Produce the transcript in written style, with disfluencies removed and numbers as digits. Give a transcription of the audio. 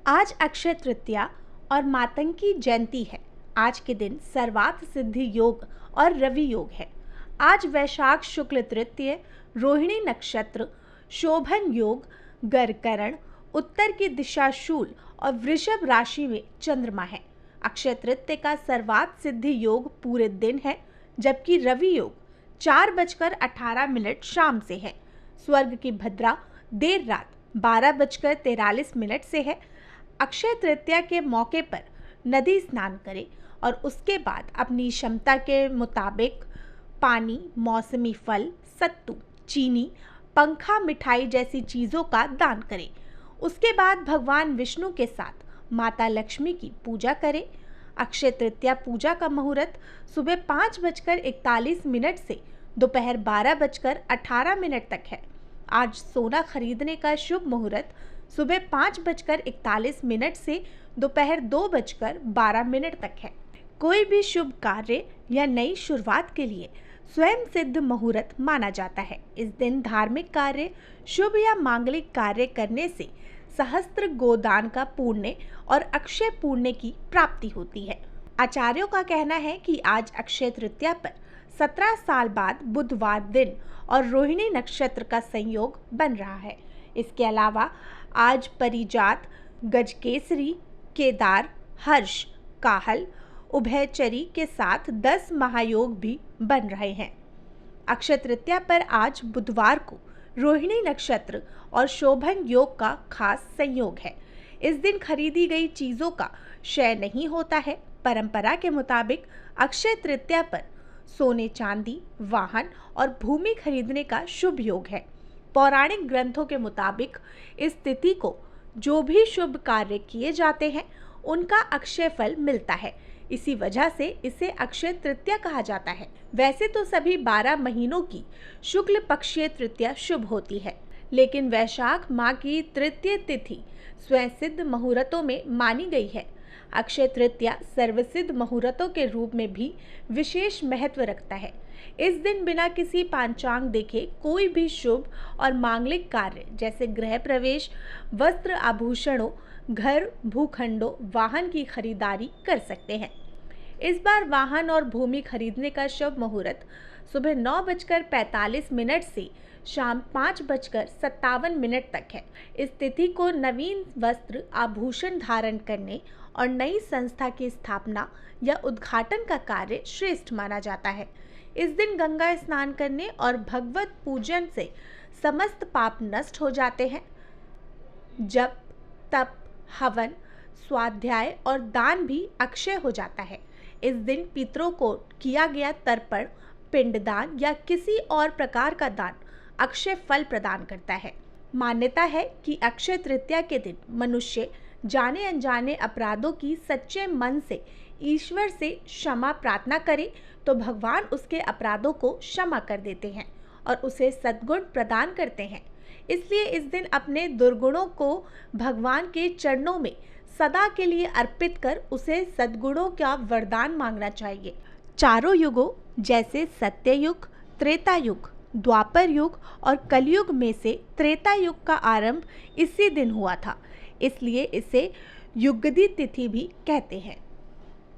आज अक्षय तृतीया और मातंगी जयंती है। आज के दिन सर्वार्थ सिद्धि योग और रवि योग है। आज वैशाख शुक्ल तृतीय, रोहिणी नक्षत्र, शोभन योग, गरकरण, उत्तर की दिशा शूल और वृषभ राशि में चंद्रमा है। अक्षय तृतीय का सर्वार्थ सिद्धि योग पूरे दिन है, जबकि रवि योग 4:18 शाम से है। स्वर्ग की भद्रा देर रात 12:43 से है। अक्षय तृतीया के मौके पर नदी स्नान करें और उसके बाद अपनी क्षमता के मुताबिक पानी, मौसमी फल, सत्तू, चीनी, पंखा, मिठाई जैसी चीज़ों का दान करें। उसके बाद भगवान विष्णु के साथ माता लक्ष्मी की पूजा करें। अक्षय तृतीया पूजा का मुहूर्त सुबह 5:41 से दोपहर 12:18 तक है। आज सोना खरीदने का शुभ मुहूर्त सुबह 5:41 से दोपहर 2:12 तक है। कोई भी शुभ कार्य या नई शुरुआत के लिए स्वयं सिद्ध मुहूर्त माना जाता है। इस दिन धार्मिक कार्य, शुभ या मांगलिक कार्य करने से सहस्त्र गोदान का पुण्य और अक्षय पुण्य की प्राप्ति होती है। आचार्यों का कहना है कि आज अक्षय तृतीया पर 17 साल बाद बुधवार दिन और रोहिणी नक्षत्र का संयोग बन रहा है। इसके अलावा आज परिजात, गजकेसरी, केदार, हर्ष, काहल, उभयचरी के साथ 10 महायोग भी बन रहे हैं। अक्षय तृतीया पर आज बुधवार को रोहिणी नक्षत्र और शोभन योग का खास संयोग है। इस दिन खरीदी गई चीज़ों का क्षय नहीं होता है। परंपरा के मुताबिक अक्षय तृतीया पर सोने, चांदी, वाहन और भूमि खरीदने का शुभ योग है। पौराणिक ग्रंथों के मुताबिक इस तिथि को जो भी शुभ कार्य किए जाते हैं उनका अक्षय फल मिलता है। इसी वजह से इसे अक्षय तृतीया कहा जाता है। वैसे तो सभी 12 महीनों की शुक्ल पक्षीय तृतीया शुभ होती है, लेकिन वैशाख माह की तृतीय तिथि स्वयं सिद्ध मुहूर्तों में मानी गई है। अक्षय तृतीया सर्वसिद्ध मुहूर्तों के रूप में भी विशेष महत्व रखता है। इस दिन बिना किसी पांचांग देखे कोई भी शुभ और मांगलिक कार्य जैसे गृह प्रवेश, वस्त्र आभूषणों, घर, भूखंडों, वाहन की खरीदारी कर सकते हैं। इस बार वाहन और भूमि खरीदने का शुभ मुहूर्त सुबह 9:45 से शाम 5:57 तक है। इस तिथि को नवीन वस्त्र, आभूषण धारण करने और नई संस्था की स्थापना या उद्घाटन का कार्य श्रेष्ठ माना जाता है। इस दिन गंगा स्नान करने और भगवत पूजन से समस्त पाप नष्ट हो जाते हैं। जप, तप, हवन, स्वाध्याय और दान भी अक्षय हो जाता है। इस दिन पितरों को किया गया तर्पण, पिंडदान या किसी और प्रकार का दान अक्षय फल प्रदान करता है। मान्यता है कि अक्षय तृतीया के दिन मनुष्य जाने अनजाने अपराधों की सच्चे मन से ईश्वर से क्षमा प्रार्थना करे तो भगवान उसके अपराधों को क्षमा कर देते हैं और उसे सद्गुण प्रदान करते हैं। इसलिए इस दिन अपने दुर्गुणों को भगवान के चरणों में सदा के लिए अर्पित कर उसे सद्गुणों का वरदान मांगना चाहिए। चारों युगों जैसे सत्य युग, त्रेता युग, द्वापर युग और कलयुग में से त्रेता युग का आरंभ इसी दिन हुआ था, इसलिए इसे युगदी तिथि भी कहते हैं।